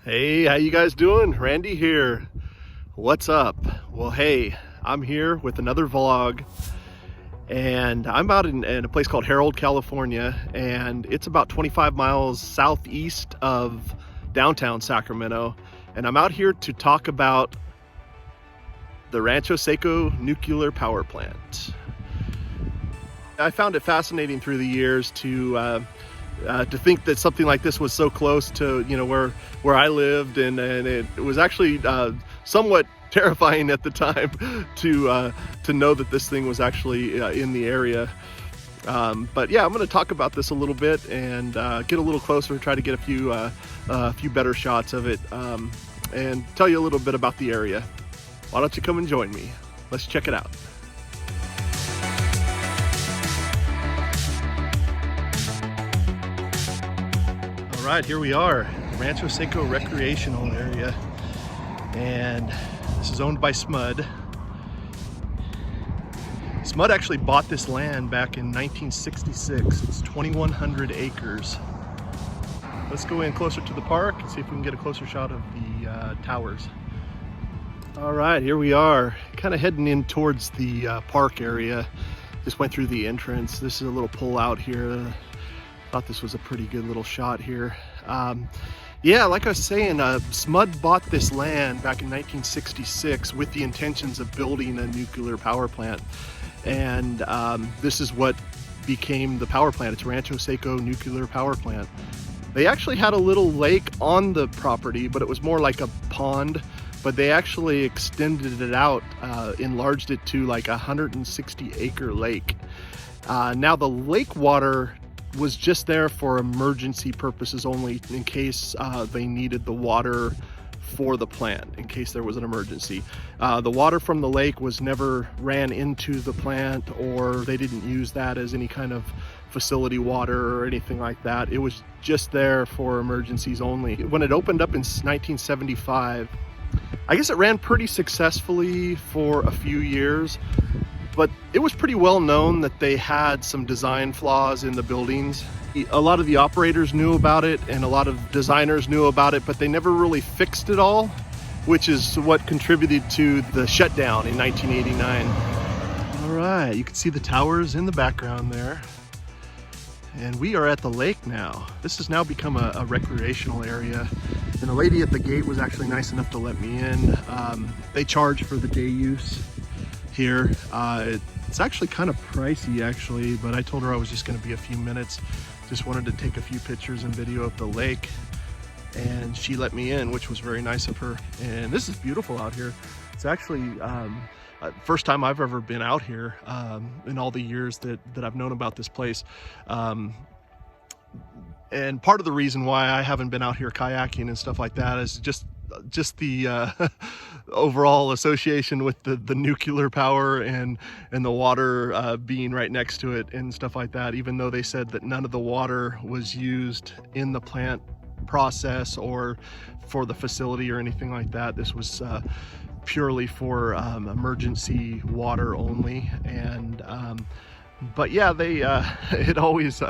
Hey, how you guys doing? Randy here. What's up? Well, hey, I'm here with another vlog, and I'm out in a place called Herald, California, and it's about 25 miles southeast of downtown Sacramento, and I'm out here to talk about the Rancho Seco nuclear power plant. I found it fascinating through the years to think that something like this was so close to where I lived, and it was actually somewhat terrifying at the time to know that this thing was actually in the area. But yeah, I'm going to talk about this a little bit and get a little closer, try to get a few better shots of it, and tell you a little bit about the area. Why don't you come and join me? Let's check it out. All right, here we are, Rancho Seco recreational area, and this is owned by SMUD. SMUD actually bought this land back in 1966. It's 2,100 acres. Let's go in closer to the park and see if we can get a closer shot of the towers. All right, here we are, kind of heading in towards the park area. Just went through the entrance. This is a little pull out here. Thought this was a pretty good little shot here. Yeah, like I was saying, SMUD bought this land back in 1966 with the intentions of building a nuclear power plant. And this is what became the power plant. It's Rancho Seco Nuclear Power Plant. They actually had a little lake on the property, but it was more like a pond. But they actually extended it out, enlarged it to like a 160 acre lake. Now the lake water was just there for emergency purposes only, in case they needed the water for the plant, in case there was an emergency. The water from the lake was never ran into the plant, or they didn't use that as any kind of facility water or anything like that. It was just there for emergencies only. When it opened up in 1975, I guess it ran pretty successfully for a few years, but it was pretty well known that they had some design flaws in the buildings. A lot of the operators knew about it and a lot of designers knew about it, but they never really fixed it all, which is what contributed to the shutdown in 1989. All right, you can see the towers in the background there. And we are at the lake now. This has now become a recreational area. And the lady at the gate was actually nice enough to let me in. They charge for the day use here. It's actually kind of pricey actually, but I told her I was just going to be a few minutes. Just wanted to take a few pictures and video of the lake, and she let me in, which was very nice of her. And this is beautiful out here. It's actually first time I've ever been out here in all the years that I've known about this place. And part of the reason why I haven't been out here kayaking and stuff like that is just the overall association with the nuclear power and the water being right next to it and stuff like that. Even though they said that none of the water was used in the plant process or for the facility or anything like that, this was purely for emergency water only. And but yeah, they it always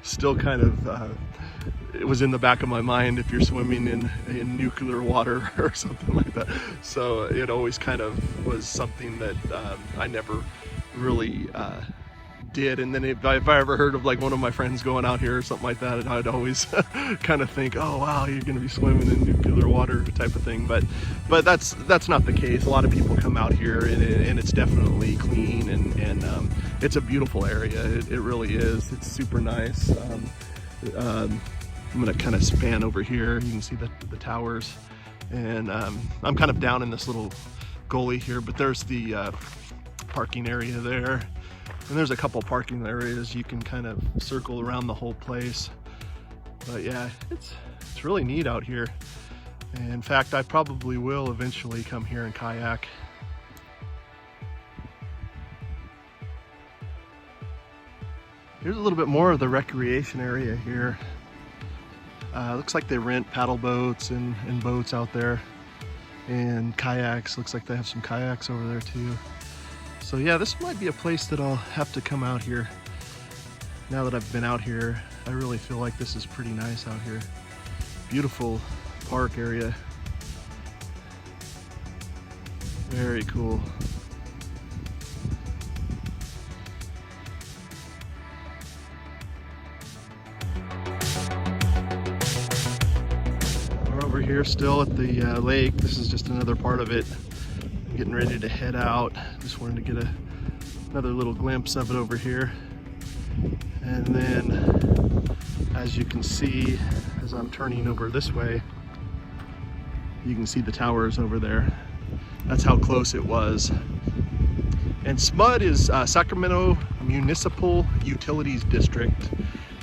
still kind of it was in the back of my mind if you're swimming in nuclear water or something like that. So it always kind of was something that I never really did. And then if I ever heard of like one of my friends going out here or something like that, I'd always kind of think, oh wow, you're going to be swimming in nuclear water type of thing. But that's not the case. A lot of people come out here, and it's definitely clean, and it's a beautiful area. It really is. It's super nice. I'm going to kind of span over here. You can see the towers, and I'm kind of down in this little gully here, but there's the parking area there. And there's a couple parking areas you can kind of circle around the whole place. But yeah, it's really neat out here. And in fact, I probably will eventually come here and kayak. Here's a little bit more of the recreation area here. Looks like they rent paddle boats and boats out there, and kayaks. Looks like they have some kayaks over there too. So yeah, this might be a place that I'll have to come out here. Now that I've been out here, I really feel like this is pretty nice out here. Beautiful park area. Very cool. We're over here still at the lake. This is just another part of it. I'm getting ready to head out. Just wanted to get another little glimpse of it over here. And then, as you can see, as I'm turning over this way, you can see the towers over there. That's how close it was. And SMUD is Sacramento Municipal Utilities District.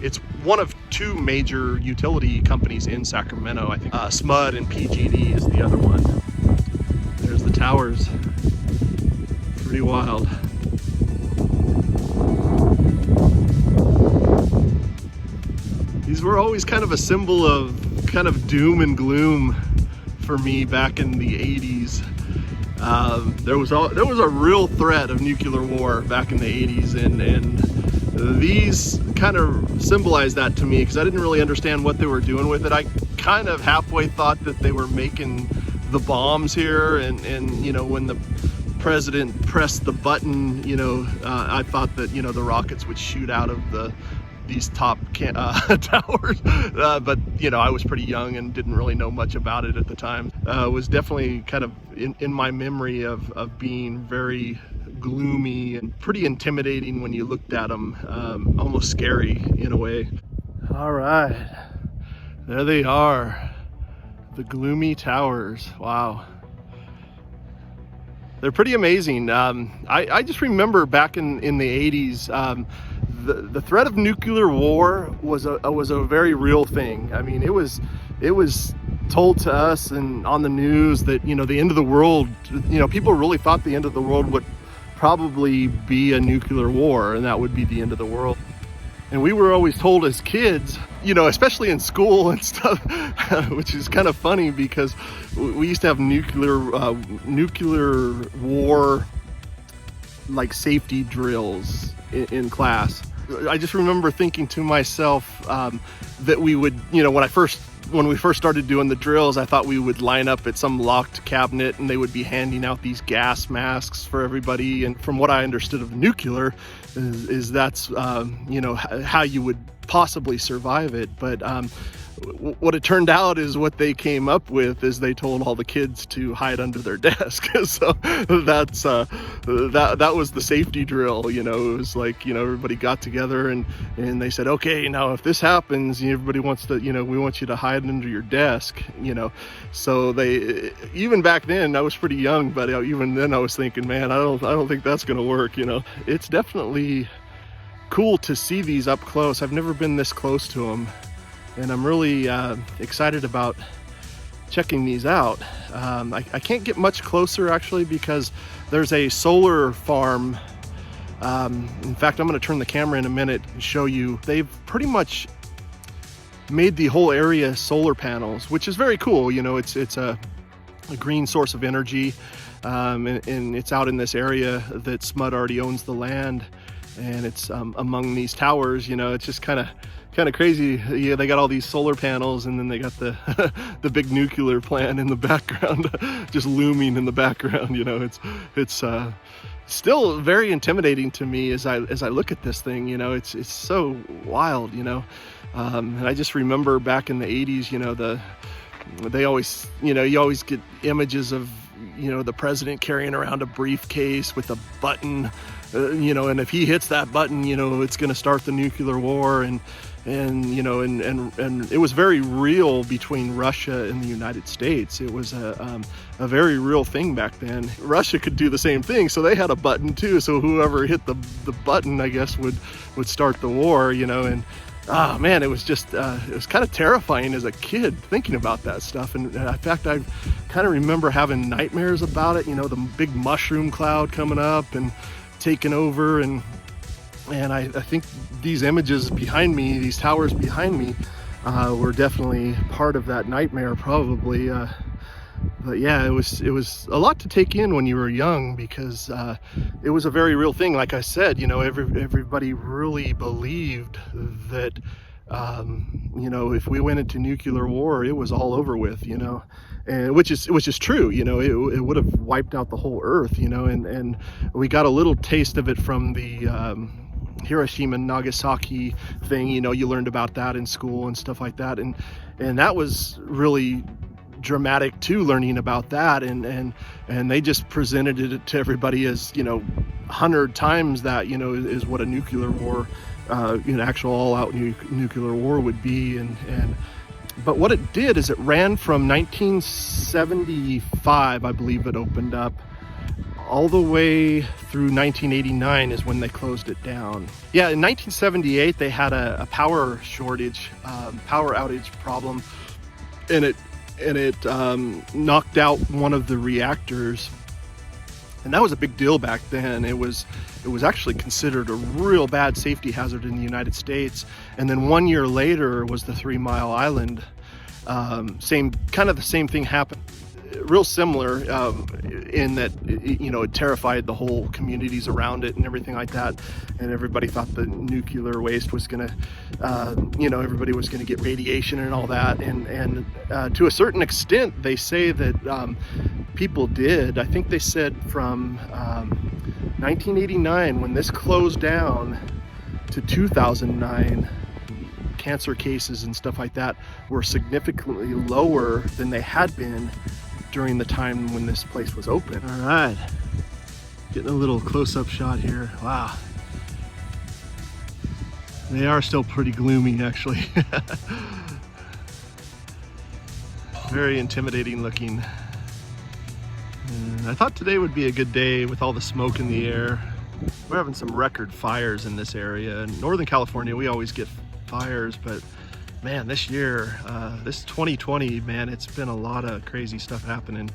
It's one of two major utility companies in Sacramento. I think SMUD and PG&E is the other one. There's the towers. Pretty wild. These were always kind of a symbol of kind of doom and gloom for me back in the 80s. There was a real threat of nuclear war back in the 80s, and these kind of symbolize that to me because I didn't really understand what they were doing with it. I kind of halfway thought that they were making the bombs here, and you know, when the president pressed the button, you know, I thought that, you know, the rockets would shoot out of these top towers, but you know, I was pretty young and didn't really know much about it at the time. It was definitely kind of in my memory of being very gloomy and pretty intimidating when you looked at them, almost scary in a way. All right, there they are, the gloomy towers. Wow. They're pretty amazing. I just remember back in the 80s, the threat of nuclear war was a very real thing. I mean, it was told to us and on the news that, you know, the end of the world, you know, people really thought the end of the world would probably be a nuclear war, and that would be the end of the world. And we were always told as kids, you know, especially in school and stuff, which is kind of funny because we used to have nuclear war like safety drills in class. I just remember thinking to myself that we would, you know, when we first started doing the drills, I thought we would line up at some locked cabinet and they would be handing out these gas masks for everybody. And from what I understood of nuclear is that's, you know, how you would possibly survive it. But what it turned out is what they came up with is they told all the kids to hide under their desk. So that's that was the safety drill. You know, it was like, you know, everybody got together and they said, okay, now if this happens, everybody wants to, you know, we want you to hide under your desk, you know. So they, even back then, I was pretty young, but even then I was thinking, man, I don't think that's gonna work, you know. It's definitely cool to see these up close. I've never been this close to them. And I'm really excited about checking these out. I can't get much closer actually because there's a solar farm. In fact, I'm going to turn the camera in a minute and show you. They've pretty much made the whole area solar panels, which is very cool. You know, it's a green source of energy, and it's out in this area that SMUD already owns the land, and it's among these towers. You know, it's just kind of crazy. Yeah, they got all these solar panels, and then they got the the big nuclear plant in the background, just looming in the background. You know, it's still very intimidating to me as I look at this thing. You know, it's so wild. You know, and I just remember back in the 80s. You know, they always, you know, you always get images of, you know, the president carrying around a briefcase with a button. You know, and if he hits that button, you know, it's going to start the nuclear war, and you know, and it was very real between Russia and the United States. It was a very real thing back then. Russia could do the same thing, so they had a button too. So whoever hit the button, I guess, would start the war. You know, and man, it was just it was kind of terrifying as a kid thinking about that stuff. And in fact, I kind of remember having nightmares about it. You know, the big mushroom cloud coming up and taken over, and I think these images behind me, these towers behind me, were definitely part of that nightmare, probably. But yeah, it was a lot to take in when you were young, because it was a very real thing. Like I said, you know, everybody really believed that You know, if we went into nuclear war, it was all over with, you know, and which is true, you know, it would have wiped out the whole earth, you know, and we got a little taste of it from the Hiroshima and Nagasaki thing. You know, you learned about that in school and stuff like that, and that was really dramatic too, learning about that, and they just presented it to everybody as, you know, 100 times that, you know, is what a nuclear war, an actual all-out nuclear war would be. But what it did is it ran from 1975, I believe it opened up, all the way through 1989 is when they closed it down. Yeah, in 1978 they had a power shortage, power outage problem, and it knocked out one of the reactors, and that was a big deal back then. It was actually considered a real bad safety hazard in the United States. And then 1 year later was the 3 Mile Island. The same thing happened. Real similar in that, you know, it terrified the whole communities around it and everything like that, and everybody thought the nuclear waste was gonna, you know, everybody was gonna get radiation and all that, and to a certain extent they say that people did. I think they said from 1989, when this closed down, to 2009, cancer cases and stuff like that were significantly lower than they had been during the time when this place was open. All right, getting a little close-up shot here. Wow, they are still pretty gloomy, actually. Very intimidating looking. And I thought today would be a good day with all the smoke in the air. We're having some record fires in this area. In Northern California, we always get fires, but man, this year, this 2020, man, it's been a lot of crazy stuff happening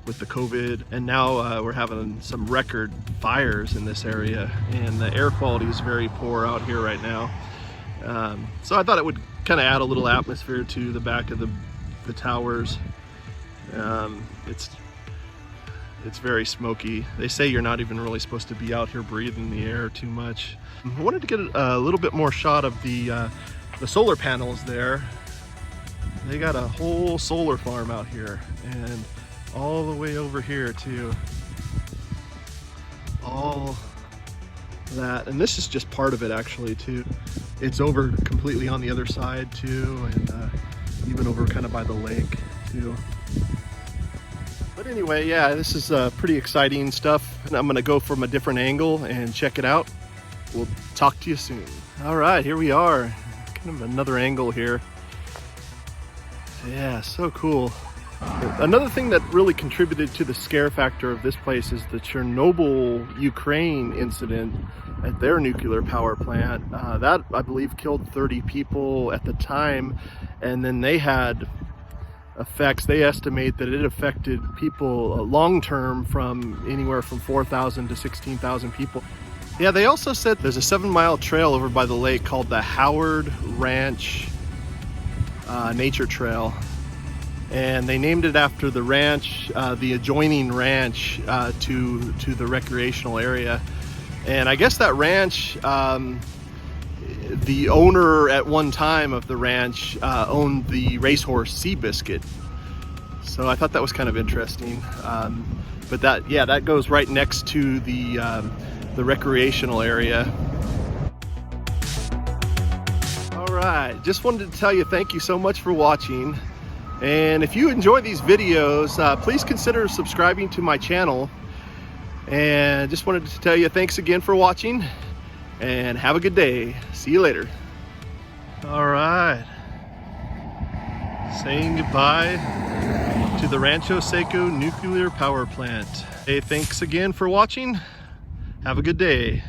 with the COVID, and now we're having some record fires in this area, and the air quality is very poor out here right now. So I thought it would kind of add a little atmosphere to the back of the towers. It's very smoky. They say you're not even really supposed to be out here breathing the air too much. I wanted to get a little bit more shot of the solar panels there. They got a whole solar farm out here, and all the way over here too. All that, and this is just part of it actually too. It's over completely on the other side too, and even over kind of by the lake too. But anyway, yeah, this is pretty exciting stuff, and I'm gonna go from a different angle and check it out. We'll talk to you soon. All right, here we are. Kind of another angle here. Yeah, so cool. Another thing that really contributed to the scare factor of this place is the Chernobyl, Ukraine incident at their nuclear power plant. That, I believe, killed 30 people at the time, and then they had effects. They estimate that it affected people long-term from anywhere from 4,000 to 16,000 people. Yeah, they also said there's a 7-mile trail over by the lake called the Howard Ranch Nature Trail, and they named it after the ranch, the adjoining ranch to the recreational area. And I guess that ranch, the owner at one time of the ranch owned the racehorse Seabiscuit. So I thought that was kind of interesting. But that goes right next to the recreational area. All right, just wanted to tell you thank you so much for watching. And if you enjoy these videos, please consider subscribing to my channel. And just wanted to tell you thanks again for watching, and have a good day. See you later. All right, saying goodbye to the Rancho Seco nuclear power plant. Hey, thanks again for watching. Have a good day.